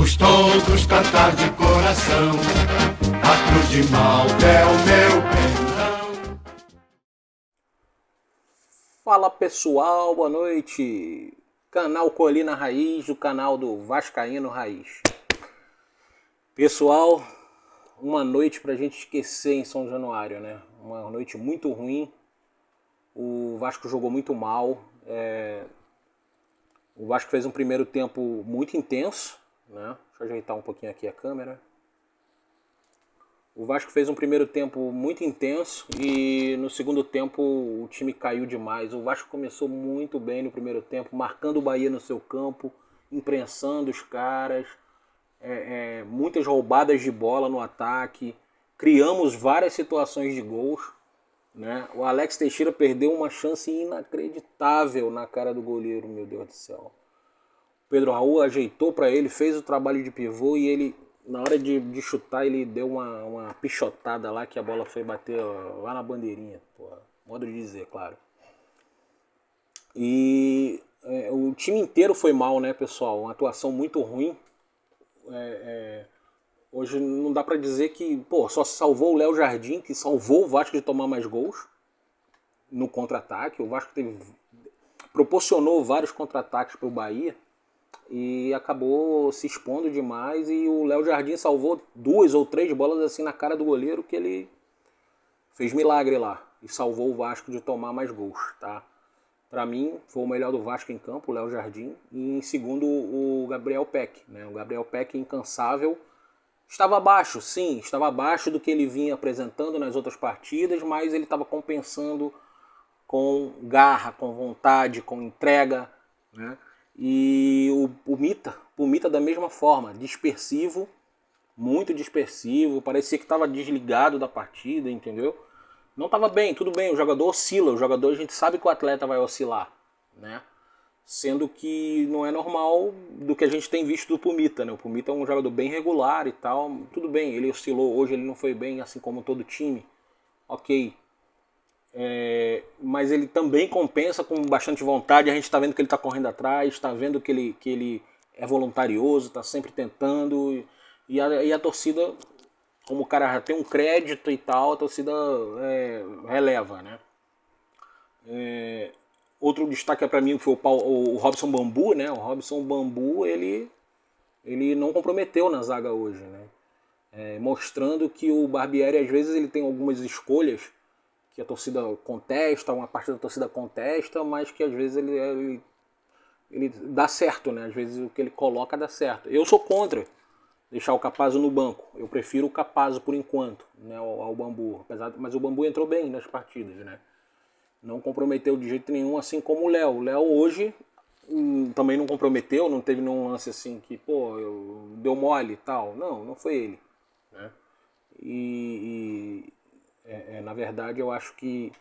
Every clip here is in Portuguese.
Vamos todos cantar de coração, a cruz de Malta é o meu pendão. Fala pessoal, boa noite. Canal Colina Raiz, o canal do Vascaíno Raiz. Pessoal, uma noite pra gente esquecer em São Januário, né? Uma noite muito ruim. O Vasco jogou muito mal. O Vasco fez um primeiro tempo muito intenso, né? Deixa eu ajeitar um pouquinho aqui a câmera. O Vasco fez um primeiro tempo muito intenso e no segundo tempo o time caiu demais. O Vasco começou muito bem no primeiro tempo, marcando o Bahia no seu campo, imprensando os caras, muitas roubadas de bola no ataque, criamos várias situações de gols, né? O Alex Teixeira perdeu uma chance inacreditável na cara do goleiro, meu Deus do céu. O Pedro Raul ajeitou para ele, fez o trabalho de pivô e ele, na hora de chutar, ele deu uma pichotada lá que a bola foi bater lá na bandeirinha. Porra, modo de dizer, claro. E o time inteiro foi mal, né, pessoal? Uma atuação muito ruim. Hoje não dá pra dizer que, só se salvou o Léo Jardim, que salvou o Vasco de tomar mais gols no contra-ataque. O Vasco proporcionou vários contra-ataques pro Bahia e acabou se expondo demais, e o Léo Jardim salvou 2 ou 3 bolas assim na cara do goleiro, que ele fez milagre lá e salvou o Vasco de tomar mais gols, tá? Pra mim, foi o melhor do Vasco em campo, o Léo Jardim, e em segundo o Gabriel Peck, né? O Gabriel Peck, incansável, estava abaixo, sim, estava abaixo do que ele vinha apresentando nas outras partidas, mas ele estava compensando com garra, com vontade, com entrega, né? E o Mita da mesma forma, dispersivo, muito dispersivo, parecia que estava desligado da partida, entendeu? Não estava bem, tudo bem, o jogador oscila, a gente sabe que o atleta vai oscilar, né? Sendo que não é normal do que a gente tem visto do Pumita, né? O Pumita é um jogador bem regular e tal, tudo bem, ele oscilou, hoje ele não foi bem, assim como todo time, ok. Mas ele também compensa com bastante vontade. A gente está vendo que ele está correndo atrás, está vendo que ele é voluntarioso, está sempre tentando, e a torcida, como o cara já tem um crédito e tal, a torcida releva, né? Outro destaque para mim foi o Robson Bambu, né? O Robson Bambu, ele não comprometeu na zaga hoje, né? Mostrando que o Barbieri às vezes ele tem algumas escolhas que a torcida contesta, uma parte da torcida contesta, mas que às vezes ele dá certo, né? Às vezes o que ele coloca dá certo. Eu sou contra deixar o Campazzo no banco. Eu prefiro o Campazzo por enquanto, né, ao Bambu. Mas o Bambu entrou bem nas partidas, né? Não comprometeu de jeito nenhum, assim como o Léo. O Léo hoje também não comprometeu, não teve nenhum lance assim que, deu mole e tal. Não foi ele, né? Na verdade, eu acho que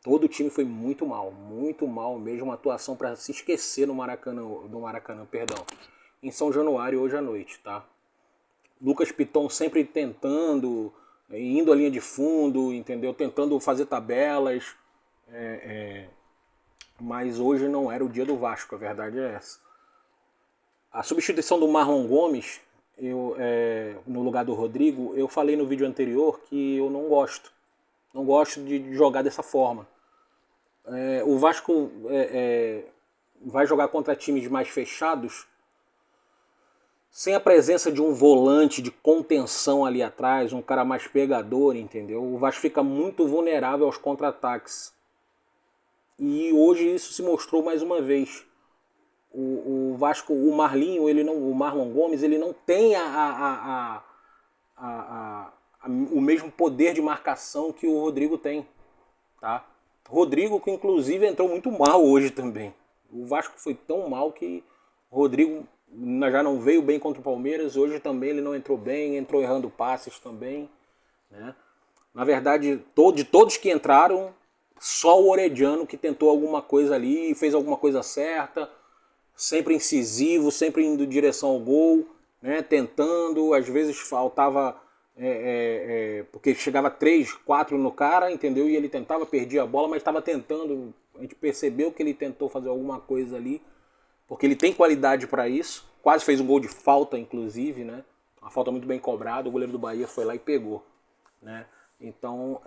todo o time foi muito mal mesmo, uma atuação para se esquecer no Maracanã, perdão, em São Januário hoje à noite, tá? Lucas Piton sempre tentando, indo à linha de fundo, entendeu? Tentando fazer tabelas, mas hoje não era o dia do Vasco, a verdade é essa. A substituição do Marlon Gomes, no lugar do Rodrigo, eu falei no vídeo anterior que eu não gosto. Não gosto de jogar dessa forma. O Vasco vai jogar contra times mais fechados sem a presença de um volante de contenção ali atrás, um cara mais pegador, entendeu? O Vasco fica muito vulnerável aos contra-ataques. E hoje isso se mostrou mais uma vez. O Vasco, o Marlon Gomes, ele não tem o mesmo poder de marcação que o Rodrigo tem, tá? Rodrigo, que inclusive entrou muito mal hoje também. O Vasco foi tão mal que o Rodrigo já não veio bem contra o Palmeiras. Hoje também ele não entrou bem, entrou errando passes também, né? Na verdade, de todos que entraram, só o Orediano que tentou alguma coisa ali, fez alguma coisa certa, sempre incisivo, sempre indo em direção ao gol, né? Tentando, às vezes faltava... porque chegava 3, 4 no cara, entendeu? E ele tentava, perdia a bola, mas estava tentando. A gente percebeu que ele tentou fazer alguma coisa ali, porque ele tem qualidade para isso, quase fez um gol de falta, inclusive, né? Uma falta muito bem cobrada, o goleiro do Bahia foi lá e pegou, né? Então,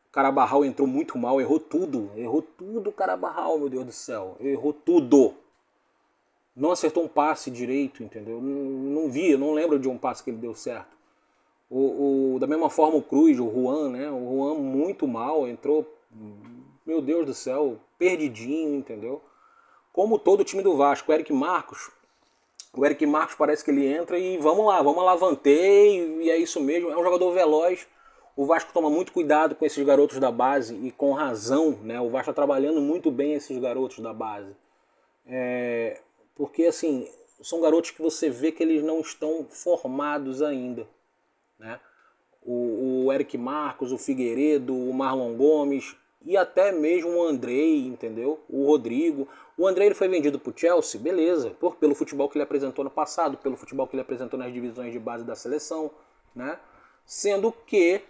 o Carabarral entrou muito mal, errou tudo o Carabarral, meu Deus do céu, errou tudo. Não acertou um passe direito, entendeu? Não lembro de um passe que ele deu certo. Da mesma forma o Cruz, o Juan, né? O Juan muito mal, entrou, meu Deus do céu, perdidinho, entendeu? Como todo o time do Vasco, o Eric Marcos parece que ele entra e vamos lá vanteio, e é isso mesmo, é um jogador veloz. O Vasco toma muito cuidado com esses garotos da base, e com razão, né? O Vasco está trabalhando muito bem esses garotos da base. Porque, assim, são garotos que você vê que eles não estão formados ainda, né? O Eric Marcos, o Figueiredo, o Marlon Gomes e até mesmo o Andrei, entendeu? O Rodrigo. O Andrei ele foi vendido para o Chelsea, beleza, pelo futebol que ele apresentou no passado, pelo futebol que ele apresentou nas divisões de base da seleção, né? Sendo que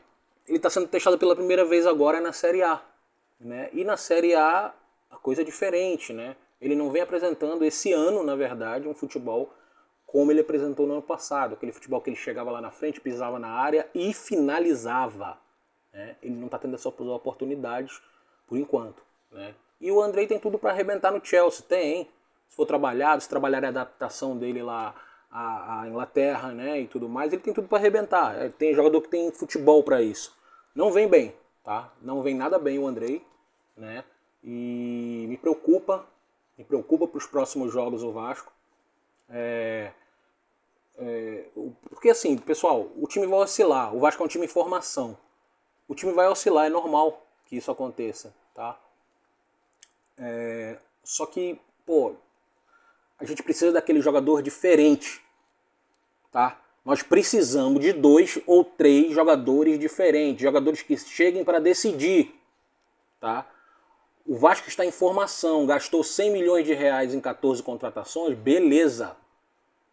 ele está sendo testado pela primeira vez agora na Série A, né? E na Série A a coisa é diferente, né? Ele não vem apresentando esse ano, na verdade, um futebol como ele apresentou no ano passado. Aquele futebol que ele chegava lá na frente, pisava na área e finalizava, né? Ele não está tendo essas oportunidades por enquanto, né? E o Andrei tem tudo para arrebentar no Chelsea, tem. Se for trabalhado, se trabalhar a adaptação dele lá à Inglaterra, né, e tudo mais, ele tem tudo para arrebentar. Tem jogador que tem futebol para isso. Não vem bem, tá? Não vem nada bem o Andrei, né? E me preocupa para os próximos jogos o Vasco. Porque assim, pessoal, o time vai oscilar. O Vasco é um time em formação. O time vai oscilar, é normal que isso aconteça, tá? Só que, pô, a gente precisa daquele jogador diferente, tá? Nós precisamos de 2 ou 3 jogadores diferentes, jogadores que cheguem para decidir, tá? O Vasco está em formação, gastou 100 milhões de reais em 14 contratações, beleza.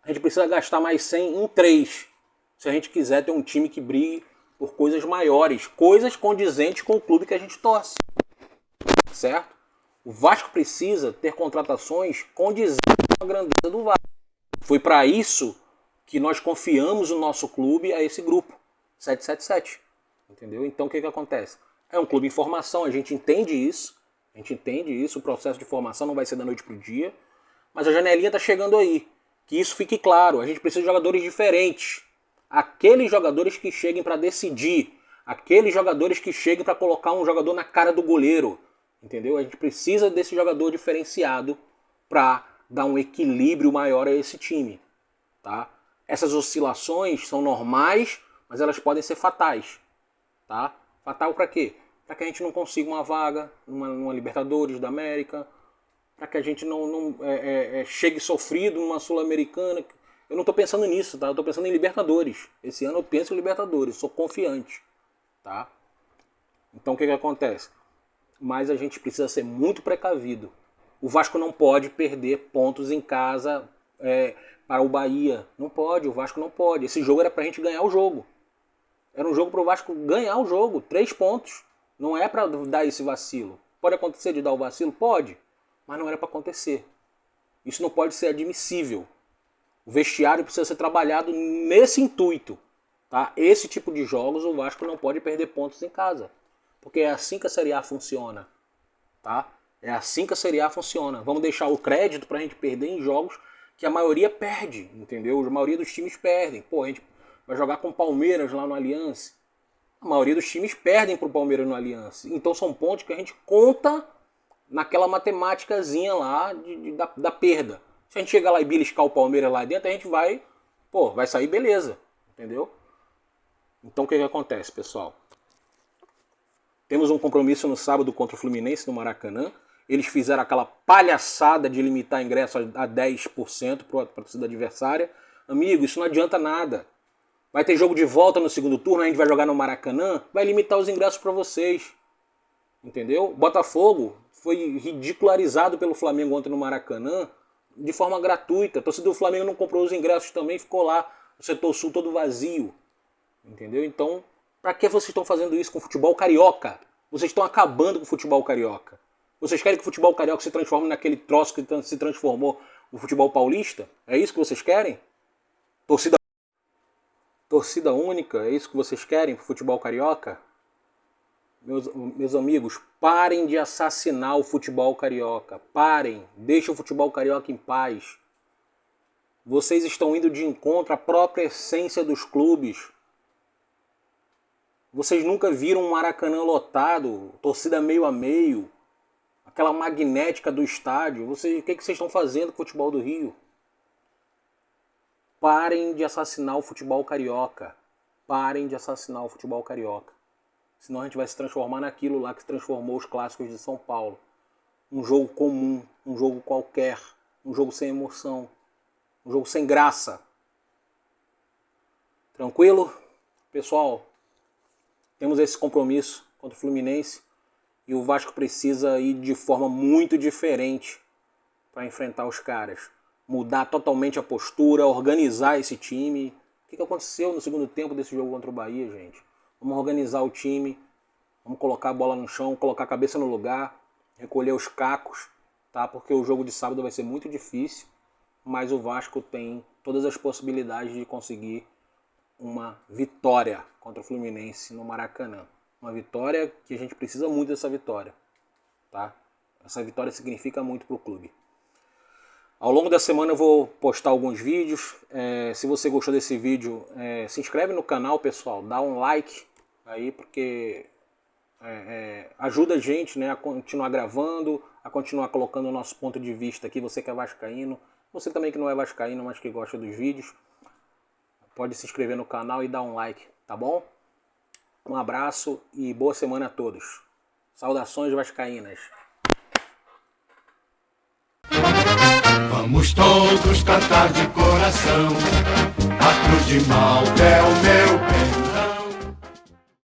A gente precisa gastar mais 100 em 3, se a gente quiser ter um time que brigue por coisas maiores, coisas condizentes com o clube que a gente torce, certo? O Vasco precisa ter contratações condizentes com a grandeza do Vasco. Foi para isso que nós confiamos o nosso clube a esse grupo, 777. Entendeu? Então o que acontece? É um clube em formação, a gente entende isso, o processo de formação não vai ser da noite para o dia, mas a janelinha está chegando aí. Que isso fique claro, a gente precisa de jogadores diferentes. Aqueles jogadores que cheguem para decidir, aqueles jogadores que cheguem para colocar um jogador na cara do goleiro. Entendeu? A gente precisa desse jogador diferenciado para dar um equilíbrio maior a esse time, tá? Essas oscilações são normais, mas elas podem ser fatais, tá? Fatal para quê? Para que a gente não consiga uma vaga numa Libertadores da América, para que a gente não chegue sofrido numa Sul-Americana. Eu não estou pensando nisso, tá? Eu estou pensando em Libertadores. Esse ano eu penso em Libertadores, sou confiante, tá? Então o que acontece? Mas a gente precisa ser muito precavido. O Vasco não pode perder pontos em casa para o Bahia. Não pode, o Vasco não pode. Esse jogo era para a gente ganhar o jogo. Era um jogo para o Vasco ganhar o jogo. 3 pontos. Não é para dar esse vacilo. Pode acontecer de dar o vacilo? Pode. Mas não era para acontecer. Isso não pode ser admissível. O vestiário precisa ser trabalhado nesse intuito. Tá? Esse tipo de jogos o Vasco não pode perder pontos em casa. Porque é assim que a Série A funciona, tá? É assim que a Série A funciona. Vamos deixar o crédito pra gente perder em jogos que a maioria perde, entendeu? A maioria dos times perdem. Pô, a gente vai jogar com o Palmeiras lá no Allianz. A maioria dos times perdem pro Palmeiras no Allianz. Então são pontos que a gente conta naquela matemáticazinha lá da perda. Se a gente chegar lá e beliscar o Palmeiras lá dentro, a gente vai sair beleza, entendeu? Então o que acontece, pessoal? Temos um compromisso no sábado contra o Fluminense no Maracanã. Eles fizeram aquela palhaçada de limitar ingresso a 10% para a torcida adversária. Amigo, isso não adianta nada. Vai ter jogo de volta no segundo turno, a gente vai jogar no Maracanã, vai limitar os ingressos para vocês. Entendeu? Botafogo foi ridicularizado pelo Flamengo ontem no Maracanã de forma gratuita. A torcida do Flamengo não comprou os ingressos também, ficou lá o setor sul todo vazio. Entendeu? Então, para que vocês estão fazendo isso com o futebol carioca? Vocês estão acabando com o futebol carioca. Vocês querem que o futebol carioca se transforme naquele troço que se transformou o futebol paulista? É isso que vocês querem? Torcida única? É isso que vocês querem pro futebol carioca? Meus amigos, parem de assassinar o futebol carioca. Parem. Deixem o futebol carioca em paz. Vocês estão indo de encontro à própria essência dos clubes. Vocês nunca viram um Maracanã lotado, torcida meio a meio, aquela magnética do estádio. O que vocês estão fazendo com o futebol do Rio? Parem de assassinar o futebol carioca. Parem de assassinar o futebol carioca. Senão a gente vai se transformar naquilo lá que se transformou os clássicos de São Paulo. Um jogo comum, um jogo qualquer, um jogo sem emoção, um jogo sem graça. Tranquilo? Pessoal, temos esse compromisso contra o Fluminense e o Vasco precisa ir de forma muito diferente para enfrentar os caras. Mudar totalmente a postura, organizar esse time. O que aconteceu no segundo tempo desse jogo contra o Bahia, gente? Vamos organizar o time, vamos colocar a bola no chão, colocar a cabeça no lugar, recolher os cacos, tá? Porque o jogo de sábado vai ser muito difícil, mas o Vasco tem todas as possibilidades de conseguir uma vitória contra o Fluminense no Maracanã. Uma vitória que a gente precisa muito dessa vitória, tá? Essa vitória significa muito para o clube. Ao longo da semana eu vou postar alguns vídeos. Se você gostou desse vídeo, se inscreve no canal, pessoal. Dá um like aí, porque ajuda a gente, né, a continuar gravando, a continuar colocando o nosso ponto de vista aqui. Você que é vascaíno, você também que não é vascaíno, mas que gosta dos vídeos, pode se inscrever no canal e dar um like, tá bom? Um abraço e boa semana a todos. Saudações vascaínas. Vamos todos cantar de coração, a cruz de Malta